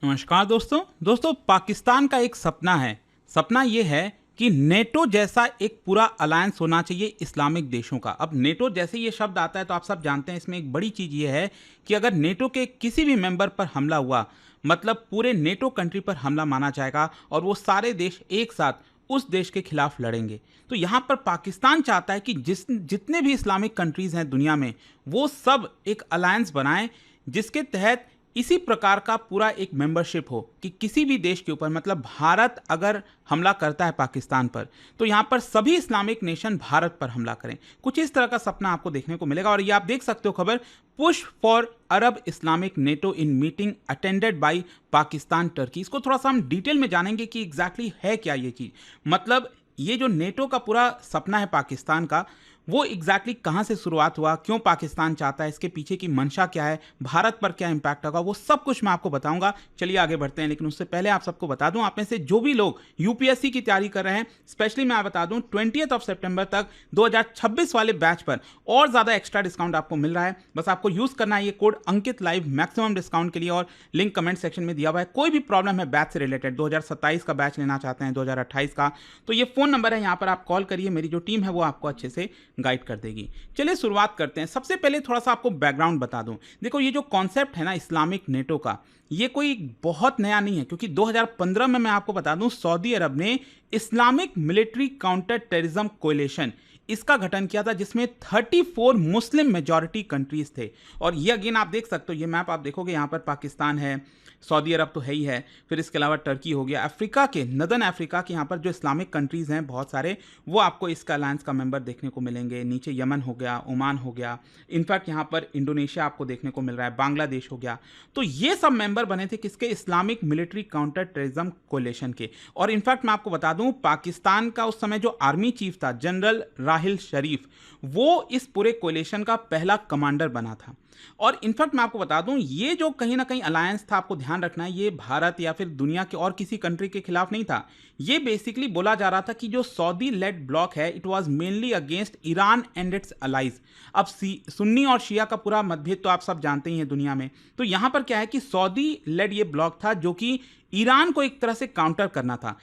नमस्कार दोस्तों पाकिस्तान का एक सपना है। सपना ये है कि नेटो जैसा एक पूरा अलायंस होना चाहिए इस्लामिक देशों का। अब नेटो जैसे ये शब्द आता है तो आप सब जानते हैं इसमें एक बड़ी चीज़ ये है कि अगर नेटो के किसी भी मेंबर पर हमला हुआ मतलब पूरे नेटो कंट्री पर हमला माना जाएगा और वो सारे देश एक साथ उस देश के खिलाफ लड़ेंगे। तो यहाँ पर पाकिस्तान चाहता है कि जितने भी इस्लामिक कंट्रीज़ हैं दुनिया में वो सब एक अलायंस बनाएं जिसके तहत इसी प्रकार का पूरा एक मेंबरशिप हो कि किसी भी देश के ऊपर मतलब भारत अगर हमला करता है पाकिस्तान पर तो यहाँ पर सभी इस्लामिक नेशन भारत पर हमला करें। कुछ इस तरह का सपना आपको देखने को मिलेगा और ये आप देख सकते हो खबर, push for Arab Islamic NATO in meeting attended by Pakistan Turkey. इसको थोड़ा सा हम डिटेल में जानेंगे कि एग्जैक्टली है क्या ये चीज़। मतलब ये जो नेटो का पूरा सपना है पाकिस्तान का, वो एग्जैक्टली कहाँ से शुरुआत हुआ, क्यों पाकिस्तान चाहता है, इसके पीछे की मंशा क्या है, भारत पर क्या इंपैक्ट होगा, वो सब कुछ मैं आपको बताऊंगा। चलिए आगे बढ़ते हैं, लेकिन उससे पहले आप सबको बता दूं, आप में से जो भी लोग यूपीएससी की तैयारी कर रहे हैं, स्पेशली मैं बता दूं 20 सितंबर तक 2026 वाले बैच पर और ज़्यादा एक्स्ट्रा डिस्काउंट आपको मिल रहा है। बस आपको यूज़ करना है ये code Ankit live maximum discount के लिए और लिंक कमेंट सेक्शन में दिया हुआ है। कोई भी प्रॉब्लम है बैच से रिलेटेड, 2027 का बैच लेना चाहते हैं, 2028 का, तो ये फ़ोन नंबर है, यहाँ पर आप कॉल करिए, मेरी जो टीम है वो आपको अच्छे से गाइड कर देगी। चलिए शुरुआत करते हैं। सबसे पहले थोड़ा सा आपको बैकग्राउंड बता दूं। देखो ये जो कॉन्सेप्ट है ना इस्लामिक नेटो का, ये कोई बहुत नया नहीं है, क्योंकि 2015 में मैं आपको बता दूं सऊदी अरब ने Islamic military counter terrorism coalition इसका गठन किया था जिसमें 34 मुस्लिम मेजॉरिटी कंट्रीज थे। और ये अगेन आप देख सकते हो, ये मैप आप देखोगे यहाँ पर पाकिस्तान है, सऊदी अरब तो है ही है, फिर इसके अलावा टर्की हो गया, अफ्रीका के नदर्न अफ्रीका के यहाँ पर जो इस्लामिक कंट्रीज़ हैं बहुत सारे, वो आपको इसका अलायंस का मेंबर देखने को मिलेंगे। नीचे यमन हो गया, ओमान हो गया, इनफैक्ट यहाँ पर इंडोनेशिया आपको देखने को मिल रहा है, बांग्लादेश हो गया। तो ये सब मेंबर बने थे किसके, Islamic military counter terrorism coalition के। और इनफैक्ट मैं आपको बता दूं पाकिस्तान का उस समय जो आर्मी चीफ था जनरल राहिल शरीफ, वो इस पूरे कोएलिशन का पहला कमांडर बना था। और इनफैक्ट मैं आपको बता दूं ये जो कहीं ना कहीं अलायंस था, आपको ध्यान रखना है, ये भारत या फिर दुनिया के और किसी कंट्री के खिलाफ नहीं था। ये बेसिकली बोला जा रहा था कि जो सऊदी लेड ब्लॉक है it was mainly against Iran and its allies. अब सुन्नी और शिया का पूरा मतभेद तो आप सब जानते ही हैं दुनिया में। तो यहां पर क्या है कि सऊदी लेड ये ब्लॉक था जो कि ईरान को एक तरह से काउंटर करना था।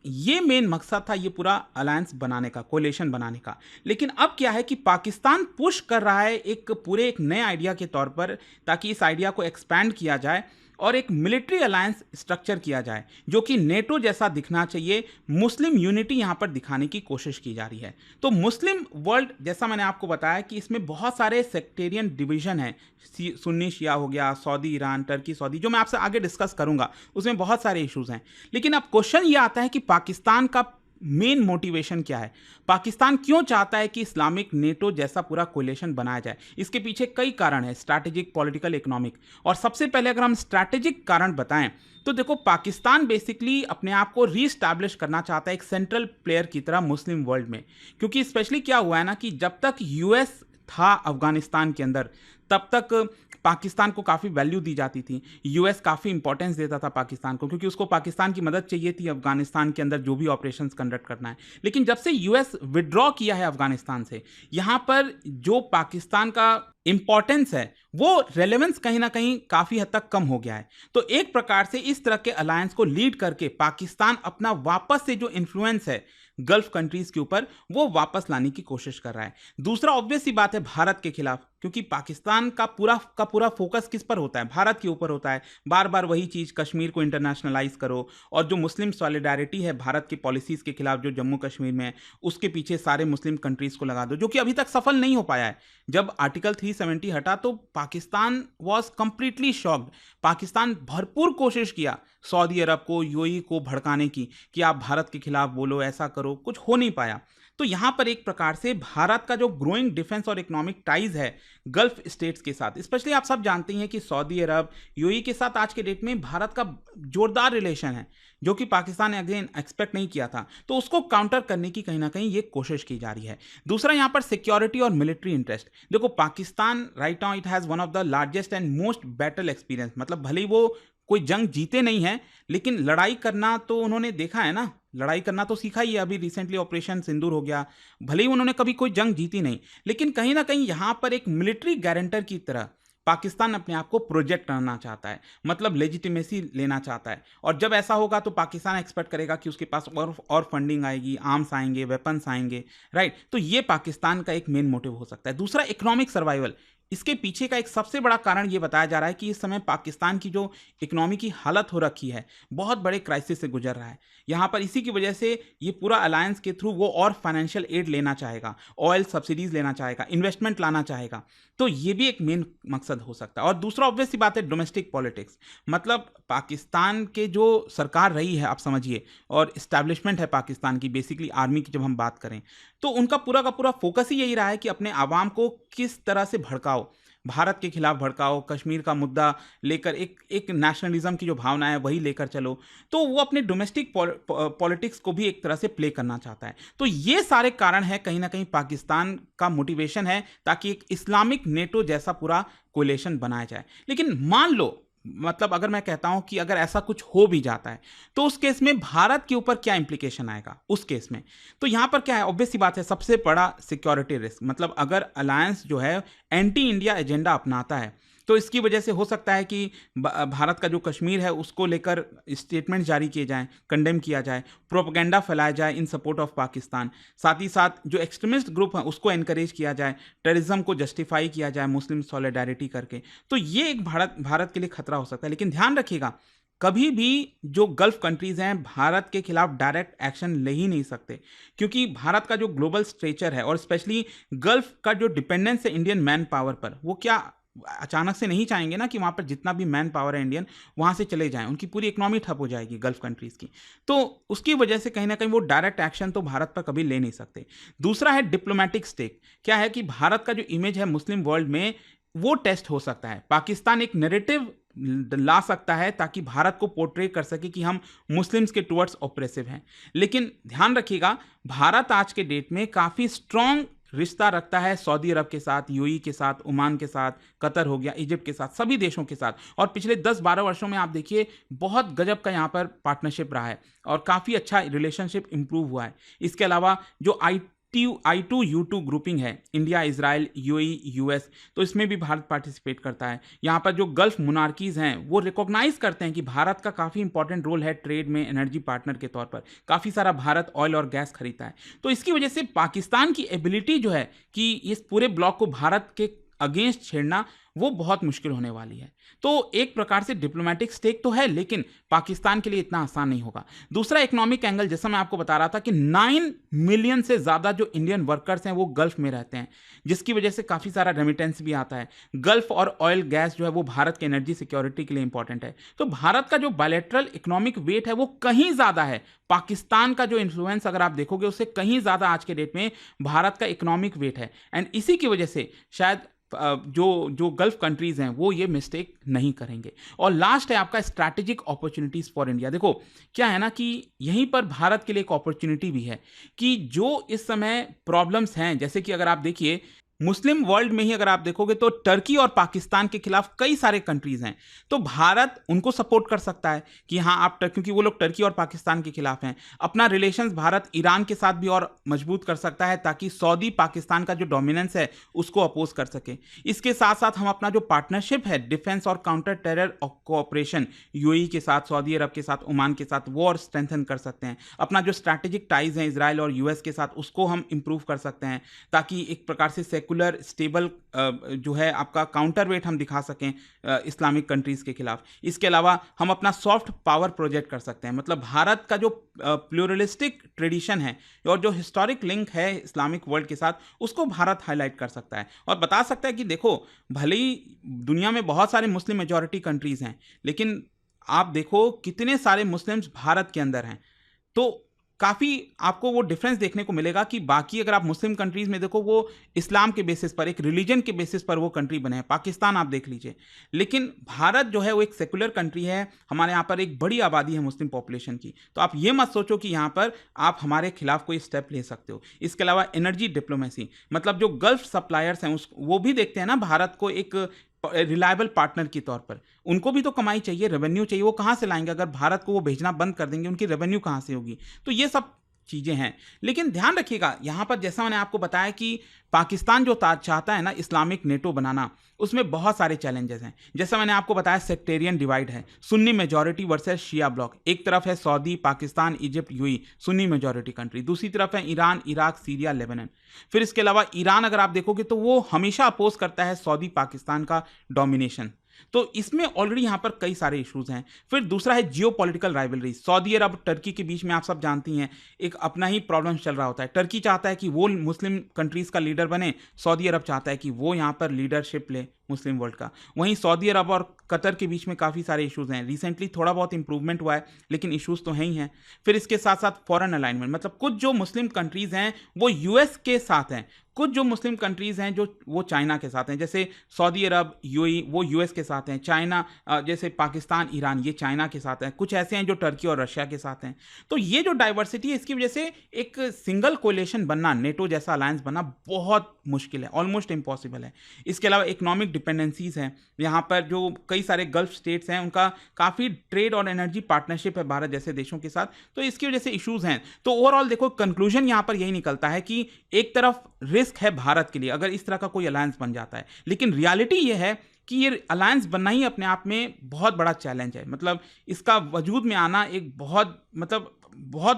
ये मेन मकसद था ये पूरा अलायंस बनाने का, कोलिशन बनाने का। लेकिन अब क्या है कि पाकिस्तान पुश कर रहा है एक नए आइडिया के तौर पर, ताकि इस आइडिया को एक्सपैंड किया जाए और एक मिलिट्री अलायंस स्ट्रक्चर किया जाए जो कि नेटो जैसा दिखना चाहिए। मुस्लिम यूनिटी यहां पर दिखाने की कोशिश की जा रही है। तो मुस्लिम वर्ल्ड, जैसा मैंने आपको बताया कि इसमें बहुत सारे सेक्टेरियन डिवीजन है, सुन्नी शिया हो गया, सऊदी ईरान, टर्की सऊदी, जो मैं आपसे आगे डिस्कस करूंगा, उसमें बहुत सारे इश्यूज हैं। लेकिन अब क्वेश्चन ये आता है कि पाकिस्तान का मेन मोटिवेशन क्या है, पाकिस्तान क्यों चाहता है कि इस्लामिक नेटो जैसा पूरा कोलिशन बनाया जाए। इसके पीछे कई कारण है, स्ट्रैटेजिक, पॉलिटिकल, इकोनॉमिक। और सबसे पहले अगर हम स्ट्रैटेजिक कारण बताएं तो देखो पाकिस्तान बेसिकली अपने आप को रीस्टैब्लिश करना चाहता है एक सेंट्रल प्लेयर की तरह मुस्लिम वर्ल्ड में। क्योंकि स्पेशली क्या हुआ है ना कि जब तक यूएस था अफगानिस्तान के अंदर तब तक पाकिस्तान को काफ़ी वैल्यू दी जाती थी, यूएस काफ़ी इंपॉर्टेंस देता था पाकिस्तान को, क्योंकि उसको पाकिस्तान की मदद चाहिए थी अफगानिस्तान के अंदर जो भी ऑपरेशंस कंडक्ट करना है। लेकिन जब से यूएस विड्रॉ किया है अफगानिस्तान से, यहाँ पर जो पाकिस्तान का इंपॉर्टेंस है वो रेलेवेंस कहीं ना कहीं काफ़ी हद तक कम हो गया है। तो एक प्रकार से इस तरह के अलायंस को लीड करके पाकिस्तान अपना वापस से जो इन्फ्लुएंस है गल्फ कंट्रीज के ऊपर वो वापस लाने की कोशिश कर रहा है। दूसरा ऑब्वियस सी बात है भारत के खिलाफ, क्योंकि पाकिस्तान का पूरा फोकस किस पर होता है, भारत के ऊपर होता है। बार बार वही चीज़, कश्मीर को इंटरनेशनलाइज करो, और जो मुस्लिम सॉलिडारिटी है भारत की पॉलिसीज़ के खिलाफ जो जम्मू कश्मीर में है, उसके पीछे सारे मुस्लिम कंट्रीज़ को लगा दो, जो कि अभी तक सफल नहीं हो पाया है। जब आर्टिकल 370 हटा तो Pakistan was completely shocked. Pakistan भरपूर कोशिश किया सऊदी अरब को, यूएई को भड़काने की कि आप भारत के खिलाफ बोलो, ऐसा करो, कुछ हो नहीं पाया। तो यहां पर एक प्रकार से भारत का जो ग्रोइंग डिफेंस और इकोनॉमिक टाइज है गल्फ स्टेट्स के साथ, स्पेशली आप सब जानते हैं कि सऊदी अरब, यूएई के साथ आज के डेट में भारत का जोरदार रिलेशन है, जो कि पाकिस्तान ने अगेन एक्सपेक्ट नहीं किया था। तो उसको काउंटर करने की कहीं ना कहीं ये कोशिश की जा रही है। दूसरा यहाँ पर सिक्योरिटी और मिलिट्री इंटरेस्ट। देखो Pakistan right now it has one of the largest and most battle experience. मतलब भले ही वो कोई जंग जीते नहीं है, लेकिन लड़ाई करना तो उन्होंने देखा है ना, लड़ाई करना तो सीखा ही है। अभी रिसेंटली ऑपरेशन सिंदूर हो गया, भले ही उन्होंने कभी कोई जंग जीती नहीं, लेकिन कहीं ना कहीं यहाँ पर एक मिलिट्री गारंटर की तरह पाकिस्तान अपने आप को प्रोजेक्ट करना चाहता है, मतलब लेजिटिमेसी लेना चाहता है। और जब ऐसा होगा तो पाकिस्तान एक्सपेक्ट करेगा कि उसके पास और फंडिंग आएगी, आर्म्स आएंगे, वेपन्स आएंगे, राइट। तो ये पाकिस्तान का एक मेन मोटिव हो सकता है। दूसरा, इकोनॉमिक सर्वाइवल। इसके पीछे का एक सबसे बड़ा कारण ये बताया जा रहा है कि इस समय पाकिस्तान की जो इकोनॉमी की हालत हो रखी है, बहुत बड़े क्राइसिस से गुजर रहा है। यहाँ पर इसी की वजह से ये पूरा अलायंस के थ्रू वो और फाइनेंशियल एड लेना चाहेगा, ऑयल सब्सिडीज लेना चाहेगा, इन्वेस्टमेंट लाना चाहेगा। तो ये भी एक मेन मकसद हो सकता है। और दूसरा ऑब्वियस सी बात है, डोमेस्टिक पॉलिटिक्स। मतलब पाकिस्तान के जो सरकार रही है, आप समझिए, और इस्टेब्लिशमेंट है पाकिस्तान की, बेसिकली आर्मी की जब हम बात करें, तो उनका पूरा का पूरा फोकस ही यही रहा है कि अपने आवाम को किस तरह से भड़काओ, भारत के खिलाफ भड़काओ, कश्मीर का मुद्दा लेकर एक नेशनलिज्म की जो भावना है वही लेकर चलो। तो वो अपने डोमेस्टिक पॉलिटिक्स को भी एक तरह से प्ले करना चाहता है। तो ये सारे कारण हैं, कहीं ना कहीं पाकिस्तान का मोटिवेशन है ताकि एक इस्लामिक नेटो जैसा पूरा कोलेशन बनाया जाए। लेकिन मान लो, मतलब अगर मैं कहता हूं कि अगर ऐसा कुछ हो भी जाता है तो उस केस में भारत के ऊपर क्या इंप्लीकेशन आएगा उस केस में। तो यहां पर क्या है, ऑब्वियस सी बात है, सबसे बड़ा सिक्योरिटी रिस्क। मतलब अगर अलायंस जो है एंटी इंडिया एजेंडा अपनाता है तो इसकी वजह से हो सकता है कि भारत का जो कश्मीर है उसको लेकर स्टेटमेंट जारी किए जाएं, कंडेम किया जाए, प्रोपेगेंडा फैलाया जाए इन सपोर्ट ऑफ पाकिस्तान। साथ ही साथ जो एक्सट्रीमिस्ट ग्रुप है उसको एनकरेज किया जाए, टेररिज्म को जस्टिफाई किया जाए मुस्लिम सॉलिडारिटी करके। तो ये एक भारत के लिए खतरा हो सकता है। लेकिन ध्यान रखिएगा, कभी भी जो गल्फ कंट्रीज हैं भारत के खिलाफ डायरेक्ट एक्शन ले ही नहीं सकते, क्योंकि भारत का जो ग्लोबल स्ट्रेचर है और स्पेशली गल्फ का जो डिपेंडेंस है इंडियन मैन पावर पर, वो क्या अचानक से नहीं चाहेंगे ना कि वहां पर जितना भी मैन पावर है इंडियन वहां से चले जाएं, उनकी पूरी इकोनॉमी ठप हो जाएगी गल्फ कंट्रीज की। तो उसकी वजह से कहीं ना कहीं वो डायरेक्ट एक्शन तो भारत पर कभी ले नहीं सकते। दूसरा है डिप्लोमेटिक स्टेक। क्या है कि भारत का जो इमेज है मुस्लिम वर्ल्ड में वो टेस्ट हो सकता है। पाकिस्तान एक नैरेटिव ला सकता है ताकि भारत को पोर्ट्रे कर सके कि हम मुस्लिम्स के टुवर्ड्स ऑपरेसिव हैं। लेकिन ध्यान रखिएगा, भारत आज के डेट में काफ़ी स्ट्रॉन्ग रिश्ता रखता है सऊदी अरब के साथ, यूएई के साथ, ओमान के साथ, कतर हो गया, इजिप्ट के साथ, सभी देशों के साथ। और पिछले 10-12 वर्षों में आप देखिए बहुत गजब का यहाँ पर पार्टनरशिप रहा है और काफ़ी अच्छा रिलेशनशिप इंप्रूव हुआ है। इसके अलावा जो I2U2 ग्रुपिंग है, इंडिया, इजराइल, यूएई, यूएस, तो इसमें भी भारत पार्टिसिपेट करता है। यहाँ पर जो गल्फ मोनार्कीज हैं वो रिकॉग्नाइज करते हैं कि भारत का काफ़ी इंपॉर्टेंट रोल है ट्रेड में, एनर्जी पार्टनर के तौर पर। काफ़ी सारा भारत ऑयल और गैस खरीदता है। तो इसकी वजह से पाकिस्तान की एबिलिटी जो है कि इस पूरे ब्लॉक को भारत के अगेंस्ट छेड़ना वो बहुत मुश्किल होने वाली है। तो एक प्रकार से डिप्लोमेटिक स्टेक तो है, लेकिन पाकिस्तान के लिए इतना आसान नहीं होगा। दूसरा इकोनॉमिक एंगल, जैसा मैं आपको बता रहा था कि 9 मिलियन से ज़्यादा जो इंडियन वर्कर्स हैं वो गल्फ में रहते हैं, जिसकी वजह से काफ़ी सारा रेमिटेंस भी आता है। गल्फ और ऑयल गैस जो है वो भारत के एनर्जी सिक्योरिटी के लिए इंपॉर्टेंट है। तो भारत का जो बायलैटरल इकोनॉमिक वेट है वो कहीं ज़्यादा है। पाकिस्तान का जो इन्फ्लुएंस अगर आप देखोगे उससे कहीं ज़्यादा आज के डेट में भारत का इकोनॉमिक वेट है। एंड इसी की वजह से शायद जो गल्फ कंट्रीज हैं वो ये मिस्टेक नहीं करेंगे। और लास्ट है आपका स्ट्रैटेजिक अपॉर्चुनिटीज फॉर इंडिया। देखो क्या है ना कि यहीं पर भारत के लिए एक अपॉर्चुनिटी भी है कि जो इस समय प्रॉब्लम्स हैं, जैसे कि अगर आप देखिए मुस्लिम वर्ल्ड में ही अगर आप देखोगे तो टर्की और पाकिस्तान के खिलाफ कई सारे कंट्रीज हैं। तो भारत उनको सपोर्ट कर सकता है कि हाँ आप क्योंकि वो लोग टर्की और पाकिस्तान के खिलाफ हैं। अपना रिलेशंस भारत ईरान के साथ भी और मजबूत कर सकता है ताकि सऊदी पाकिस्तान का जो डोमिनेंस है उसको अपोज कर सके। इसके साथ साथ हम अपना जो पार्टनरशिप है डिफेंस और काउंटर टेरर कोऑपरेशन यूएई के साथ, सऊदी अरब के साथ, ओमान के साथ, वो और स्ट्रेंथन कर सकते हैं। अपना जो स्ट्रैटेजिक टाइज हैं इजराइल और यूएस के साथ उसको हम इंप्रूव कर सकते हैं ताकि एक प्रकार से सेकुलर स्टेबल जो है आपका काउंटर वेट हम दिखा सकें इस्लामिक कंट्रीज के खिलाफ। इसके अलावा हम अपना सॉफ्ट पावर प्रोजेक्ट कर सकते हैं। मतलब भारत का जो प्लूरलिस्टिक ट्रेडिशन है और जो हिस्टोरिक लिंक है इस्लामिक वर्ल्ड के साथ उसको भारत हाईलाइट कर सकता है और बता सकता है कि देखो भले ही दुनिया में बहुत सारे मुस्लिम मेजॉरिटी कंट्रीज हैं, लेकिन आप देखो कितने सारे मुस्लिम्स भारत के अंदर हैं। तो काफ़ी आपको वो डिफरेंस देखने को मिलेगा कि बाकी अगर आप मुस्लिम कंट्रीज में देखो वो इस्लाम के बेसिस पर, एक रिलीजन के बेसिस पर वो कंट्री बने हैं। पाकिस्तान आप देख लीजिए, लेकिन भारत जो है वो एक सेकुलर कंट्री है। हमारे यहाँ पर एक बड़ी आबादी है मुस्लिम पॉपुलेशन की। तो आप ये मत सोचो कि यहाँ पर आप हमारे खिलाफ कोई स्टेप ले सकते हो। इसके अलावा एनर्जी डिप्लोमेसी, मतलब जो गल्फ सप्लायर्स हैं वो भी देखते हैं ना भारत को एक रिलायबल पार्टनर के तौर पर। उनको भी तो कमाई चाहिए, रेवेन्यू चाहिए। वो कहाँ से लाएंगे? अगर भारत को वो भेजना बंद कर देंगे उनकी रेवेन्यू कहाँ से होगी? तो ये सब चीज़ें हैं। लेकिन ध्यान रखिएगा, यहाँ पर जैसा मैंने आपको बताया कि पाकिस्तान जो चाहता है ना इस्लामिक नेटो बनाना, उसमें बहुत सारे चैलेंजेस हैं। जैसा मैंने आपको बताया, सेक्टेरियन डिवाइड है, सुन्नी मेजॉरिटी वर्सेस शिया ब्लॉक। एक तरफ है Saudi, Pakistan, Egypt, UAE, Sunni majority country. दूसरी तरफ है ईरान, इराक, सीरिया, लेबनान। फिर इसके अलावा ईरान अगर आप देखोगे तो वो हमेशा अपोज करता है सऊदी पाकिस्तान का डोमिनेशन। तो इसमें ऑलरेडी यहां पर कई सारे इश्यूज हैं। फिर दूसरा है जियोपॉलिटिकल राइवलरी। सऊदी अरब टर्की के बीच में आप सब जानती हैं एक अपना ही प्रॉब्लम चल रहा होता है। टर्की चाहता है कि वो मुस्लिम कंट्रीज का लीडर बने, सऊदी अरब चाहता है कि वो यहां पर लीडरशिप ले मुस्लिम वर्ल्ड का। वहीं सऊदी अरब और कतर के बीच में काफ़ी सारे इश्यूज हैं। रिसेंटली थोड़ा बहुत इंप्रूवमेंट हुआ है, लेकिन इश्यूज तो हैं ही हैं। फिर इसके साथ साथ फॉरेन अलाइनमेंट, मतलब कुछ जो मुस्लिम कंट्रीज हैं वो यूएस के साथ हैं, कुछ जो मुस्लिम कंट्रीज हैं जो वो चाइना के साथ हैं। जैसे सऊदी अरब, यूएई वो यूएस के साथ हैं, चाइना जैसे पाकिस्तान, ईरान ये चाइना के साथ हैं, कुछ ऐसे हैं जो टर्की और रशिया के साथ हैं। तो ये जो डाइवर्सिटी है, इसकी वजह से एक सिंगल कोलिशन बनना, नेटो जैसा अलायंस बनना बहुत मुश्किल है, ऑलमोस्ट इम्पॉसिबल है। इसके अलावा इकोनॉमिक डिपेंडेंसीज हैं, यहाँ पर जो कई सारे गल्फ स्टेट्स हैं उनका काफ़ी ट्रेड और एनर्जी पार्टनरशिप है भारत जैसे देशों के साथ, तो इसकी वजह से इश्यूज हैं। तो ओवरऑल देखो, कंक्लूजन यहाँ पर यही निकलता है कि एक तरफ रिस्क है भारत के लिए अगर इस तरह का कोई अलायंस बन जाता है, लेकिन रियलिटी ये है कि ये अलायंस बनना ही अपने आप में बहुत बड़ा चैलेंज है। मतलब इसका वजूद में आना एक बहुत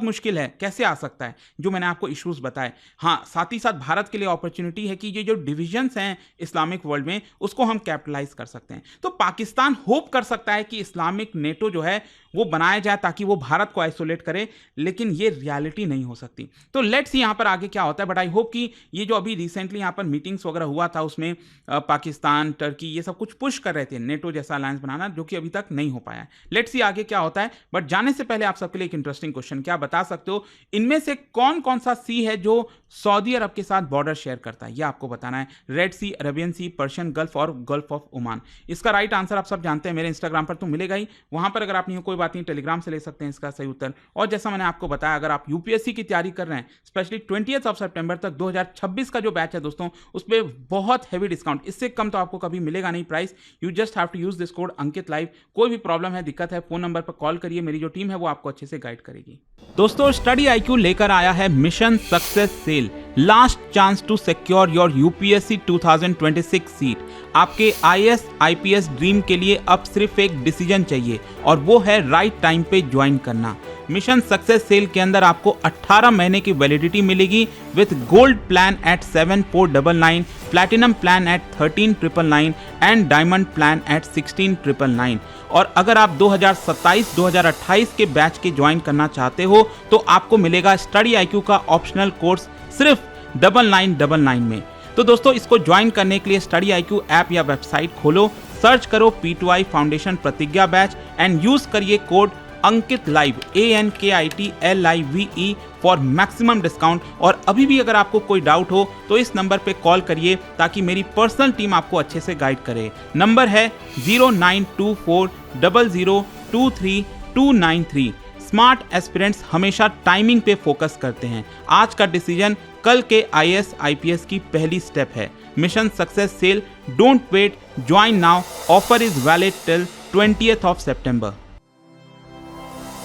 मुश्किल है। कैसे आ सकता है, जो मैंने आपको इश्यूज बताए। हाँ, साथ ही साथ भारत के लिए अपॉर्चुनिटी है कि ये जो डिविजन्स हैं इस्लामिक वर्ल्ड में, उसको हम कैपिटलाइज कर सकते हैं। तो पाकिस्तान होप कर सकता है कि इस्लामिक नेटो जो है वो बनाया जाए ताकि वो भारत को आइसोलेट करे, लेकिन ये रियलिटी नहीं हो सकती। तो लेट्स सी यहाँ पर आगे क्या होता है। बट आई होप कि ये जो अभी रिसेंटली यहाँ पर मीटिंग्स वगैरह हुआ था, उसमें पाकिस्तान, टर्की ये सब कुछ पुश कर रहे थे नेटो जैसा अलायंस बनाना, जो कि अभी तक नहीं हो पाया है। लेट्स सी आगे क्या होता है। बट जाने से पहले आप सबके लिए एक इंटरेस्टिंग क्वेश्चन, क्या बता सकते हो इनमें से कौन कौन सा सी है जो सऊदी अरब के साथ बॉर्डर शेयर करता है? ये आपको बताना है। रेड सी, अरेबियन सी, पर्शियन गल्फ और गल्फ ऑफ ओमान। इसका राइट आंसर आप सब जानते हैं, मेरे इंस्टाग्राम पर तो मिलेगा ही, वहां पर अगर आप नहीं हो कोई बात नहीं, टेलीग्राम से ले सकते हैं इसका सही उत्तर। और जैसा मैंने आपको बताया, अगर आप यूपीएससी की तैयारी कर रहे हैं, स्पेशली 20 सितंबर तक 2026 का जो बैच है दोस्तों, उस पर बहुत हैवी डिस्काउंट, इससे कम तो आपको कभी मिलेगा नहीं price. You just have to use this code Ankit live. कोई भी प्रॉब्लम है, दिक्कत है, फोन नंबर पर कॉल करिए, मेरी जो टीम है वो आपको अच्छे से गाइड करेगी। दोस्तों, स्टडी IQ लेकर आया है mission success sale, last chance to secure your UPSC 2026 seat. आपके IAS IPS ड्रीम के लिए अब सिर्फ एक डिसीजन चाहिए, और वो है राइट टाइम पे ज्वाइन करना। मिशन सक्सेस सेल के अंदर आपको 18 महीने की वैलिडिटी मिलेगी with gold plan at 7499, platinum plan at 13999 and diamond plan at 16999। और अगर आप 2027-2028 के बैच के ज्वाइन करना चाहते हो तो आपको मिलेगा स्टडी IQ का ऑप्शनल कोर्स सिर्फ 9999 में। तो दोस्तों, इसको ज्वाइन करने के लिए स्टडी IQ ऐप या वेबसाइट खोलो, सर्च करो P2I फाउंडेशन प्रतिज्ञा बैच एंड यूज करिए code Ankit live ANKITLIVE for maximum discount. और अभी भी अगर आपको कोई डाउट हो तो इस नंबर पे कॉल करिए ताकि मेरी पर्सनल टीम आपको अच्छे से गाइड करे। नंबर है 092400239293। स्मार्ट एस्पिरेंट्स हमेशा टाइमिंग पे फोकस करते हैं। आज का डिसीजन कल के IAS IPS की पहली स्टेप है। Mission success sale, don't wait, join now. Offer is valid till 20th September।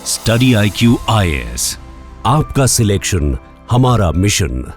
Study IQ IAS, आपका सिलेक्शन हमारा मिशन।